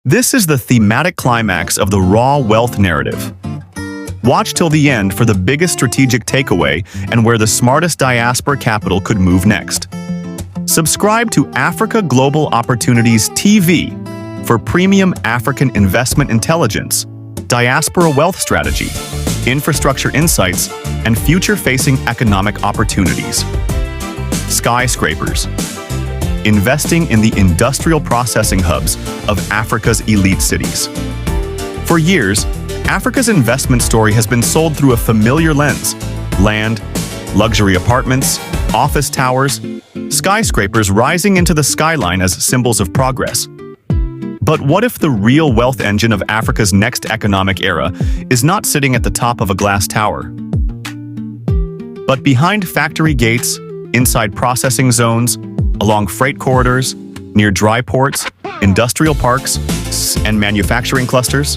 This is the thematic climax of the raw wealth narrative. Watch till the end for the biggest strategic takeaway and where the smartest diaspora capital could move next. Subscribe to Africa Global Opportunities TV for premium African investment intelligence, diaspora wealth strategy, infrastructure insights, and future-facing economic opportunities. Skyscrapers. Investing in the industrial processing hubs of Africa's elite cities. For years, Africa's investment story has been sold through a familiar lens: land, luxury apartments, office towers, skyscrapers rising into the skyline as symbols of progress. But what if the real wealth engine of Africa's next economic era is not sitting at the top of a glass tower, but behind factory gates, inside processing zones, along freight corridors, near dry ports, industrial parks, and manufacturing clusters?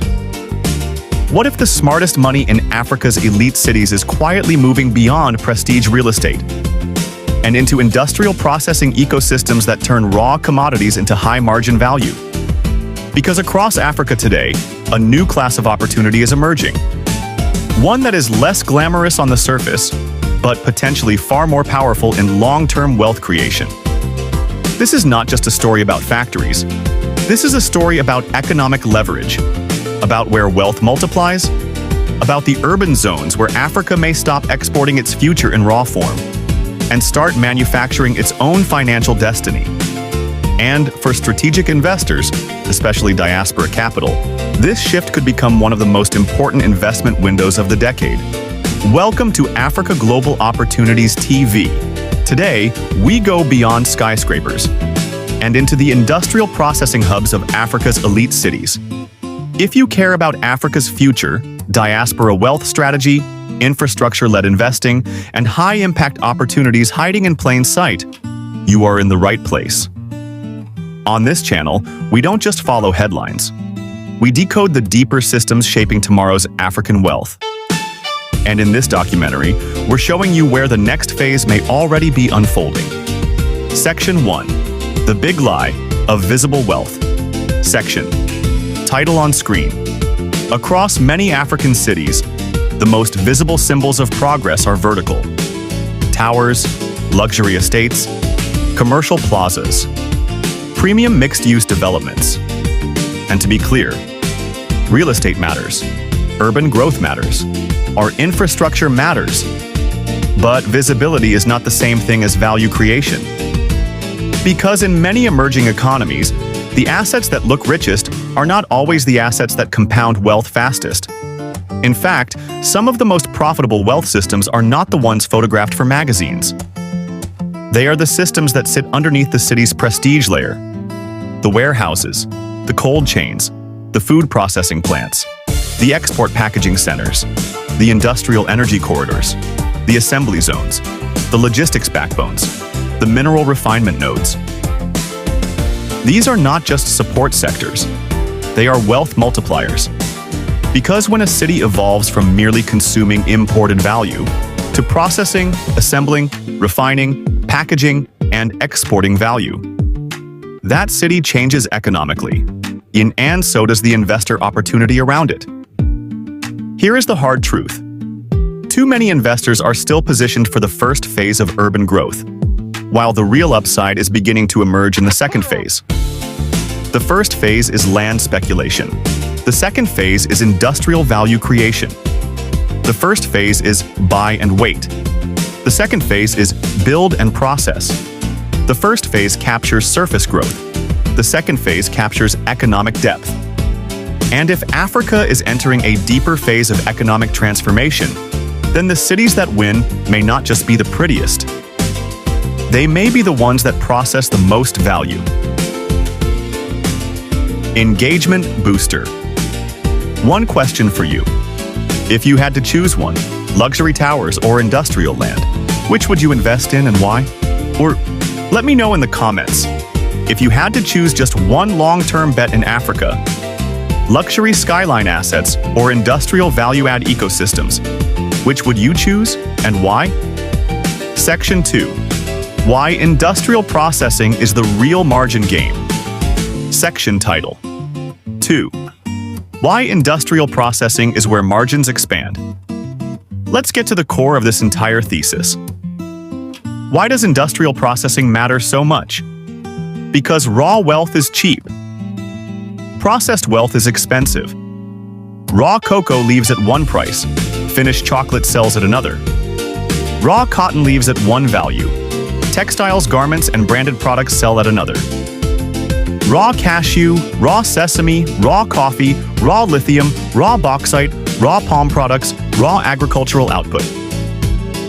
What if the smartest money in Africa's elite cities is quietly moving beyond prestige real estate and into industrial processing ecosystems that turn raw commodities into high-margin value? Because across Africa today, a new class of opportunity is emerging. One that is less glamorous on the surface, but potentially far more powerful in long-term wealth creation. This is not just a story about factories. This is a story about economic leverage, about where wealth multiplies, about the urban zones where Africa may stop exporting its future in raw form and start manufacturing its own financial destiny. And for strategic investors, especially diaspora capital, this shift could become one of the most important investment windows of the decade. Welcome to Africa Global Opportunities TV. Today, we go beyond skyscrapers and into the industrial processing hubs of Africa's elite cities. If you care about Africa's future, diaspora wealth strategy, infrastructure-led investing, and high-impact opportunities hiding in plain sight, you are in the right place. On this channel, we don't just follow headlines. We decode the deeper systems shaping tomorrow's African wealth. And in this documentary, we're showing you where the next phase may already be unfolding. Section 1. The Big Lie of Visible Wealth. Section. Title on screen. Across many African cities, the most visible symbols of progress are vertical. Towers, luxury estates, commercial plazas, premium mixed-use developments. And to be clear, real estate matters, urban growth matters, our infrastructure matters. But visibility is not the same thing as value creation. Because in many emerging economies, the assets that look richest are not always the assets that compound wealth fastest. In fact, some of the most profitable wealth systems are not the ones photographed for magazines. They are the systems that sit underneath the city's prestige layer. The warehouses, the cold chains, the food processing plants, the export packaging centers, the industrial energy corridors, the assembly zones, the logistics backbones, the mineral refinement nodes. These are not just support sectors, they are wealth multipliers. Because when a city evolves from merely consuming imported value to processing, assembling, refining, packaging, and exporting value, that city changes economically, and so does the investor opportunity around it. Here is the hard truth. Too many investors are still positioned for the first phase of urban growth, while the real upside is beginning to emerge in the second phase. The first phase is land speculation. The second phase is industrial value creation. The first phase is buy and wait. The second phase is build and process. The first phase captures surface growth. The second phase captures economic depth. And if Africa is entering a deeper phase of economic transformation, then the cities that win may not just be the prettiest. They may be the ones that process the most value. Engagement booster. One question for you. If you had to choose one, luxury towers or industrial land, which would you invest in and why? Or let me know in the comments. If you had to choose just one long-term bet in Africa, luxury skyline assets or industrial value-add ecosystems, which would you choose and why? Section 2. Why industrial processing is the real margin game. Section title. 2. 2. Why industrial processing is where margins expand. Let's get to the core of this entire thesis. Why does industrial processing matter so much? Because raw wealth is cheap. Processed wealth is expensive. Raw cocoa leaves at one price, finished chocolate sells at another. Raw cotton leaves at one value. Textiles, garments, and branded products sell at another. Raw cashew, raw sesame, raw coffee, raw lithium, raw bauxite, raw palm products, raw agricultural output.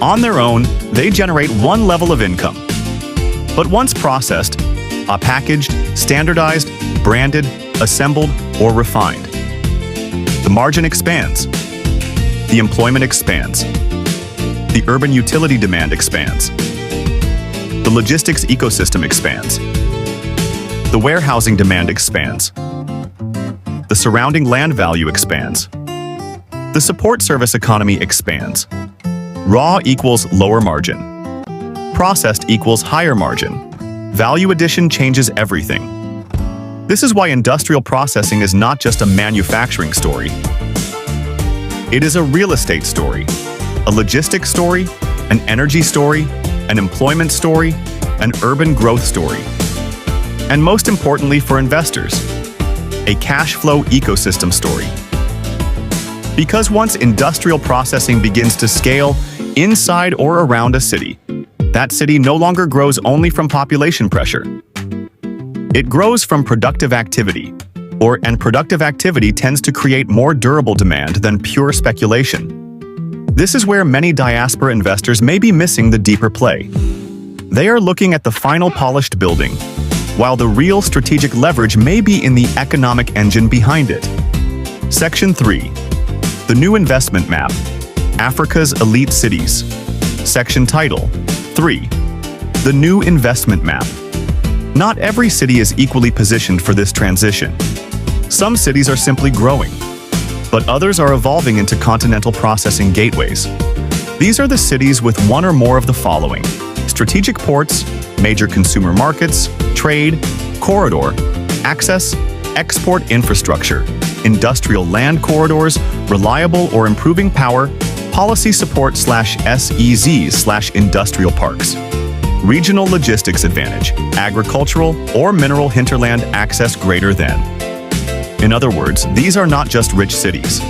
On their own, they generate one level of income. But once processed, packaged, standardized, branded, assembled, or refined, the margin expands. The employment expands. The urban utility demand expands. The logistics ecosystem expands. The warehousing demand expands. The surrounding land value expands. The support service economy expands. Raw equals lower margin. Processed equals higher margin. Value addition changes everything. This is why industrial processing is not just a manufacturing story. It is a real estate story, a logistics story, an energy story, an employment story, an urban growth story. And most importantly for investors, a cash flow ecosystem story. Because once industrial processing begins to scale inside or around a city, that city no longer grows only from population pressure. It grows from productive activity, and productive activity tends to create more durable demand than pure speculation. This is where many diaspora investors may be missing the deeper play. They are looking at the final polished building, while the real strategic leverage may be in the economic engine behind it. Section 3. The New Investment Map. Africa's Elite Cities. Section title. 3. The New Investment Map. Not every city is equally positioned for this transition. Some cities are simply growing, but others are evolving into continental processing gateways. These are the cities with one or more of the following: strategic ports, major consumer markets, trade, corridor, access, export infrastructure, industrial land corridors, reliable or improving power, policy support /SEZs/industrial parks. Regional logistics advantage, agricultural or mineral hinterland access greater than. In other words, these are not just rich cities.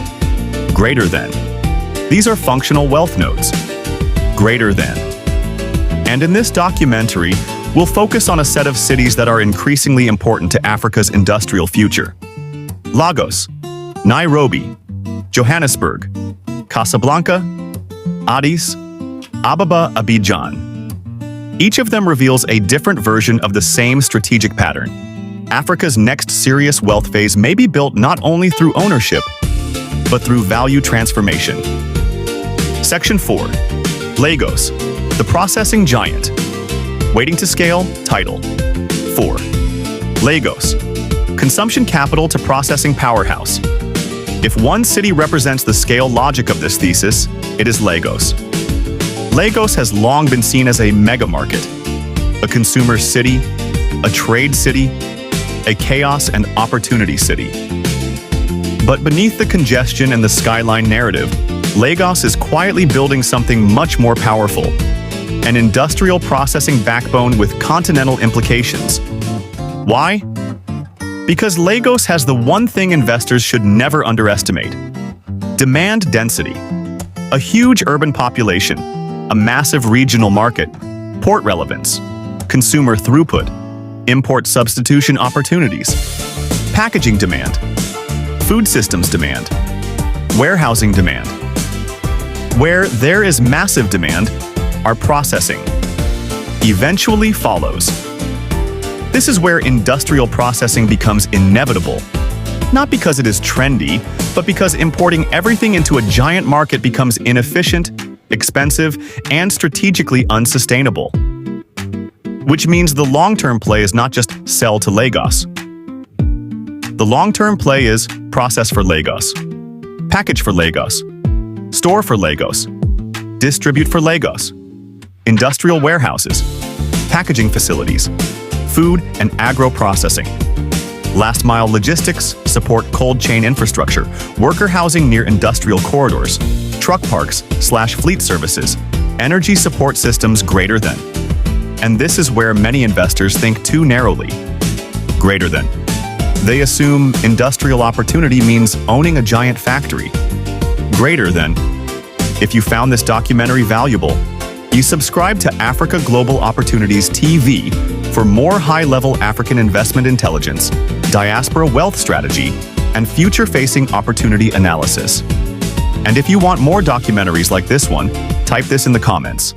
Greater than. These are functional wealth nodes. Greater than. And in this documentary, we'll focus on a set of cities that are increasingly important to Africa's industrial future. Lagos, Nairobi, Johannesburg, Casablanca, Addis Ababa, Abidjan. Each of them reveals a different version of the same strategic pattern. Africa's next serious wealth phase may be built not only through ownership, but through value transformation. Section 4. Lagos, the processing giant. Waiting to scale, title. 4. Lagos, consumption capital to processing powerhouse. If one city represents the scale logic of this thesis, it is Lagos. Lagos has long been seen as a mega market, a consumer city, a trade city, a chaos and opportunity city. But beneath the congestion and the skyline narrative, Lagos is quietly building something much more powerful, an industrial processing backbone with continental implications. Why? Because Lagos has the one thing investors should never underestimate: demand density. A huge urban population, a massive regional market, port relevance, consumer throughput, import substitution opportunities, packaging demand, food systems demand, warehousing demand. Where there is massive demand, our processing eventually follows. This is where industrial processing becomes inevitable, not because it is trendy, but because importing everything into a giant market becomes inefficient, expensive, and strategically unsustainable. Which means the long-term play is not just sell to Lagos. The long-term play is process for Lagos, package for Lagos, store for Lagos, distribute for Lagos, industrial warehouses, packaging facilities, food and agro-processing. Last-mile logistics support cold chain infrastructure, worker housing near industrial corridors, truck parks/fleet services, energy support systems greater than. And this is where many investors think too narrowly. Greater than. They assume industrial opportunity means owning a giant factory. Greater than. If you found this documentary valuable, you subscribe to Africa Global Opportunities TV for more high-level African investment intelligence, diaspora wealth strategy, and future-facing opportunity analysis. And if you want more documentaries like this one, type this in the comments.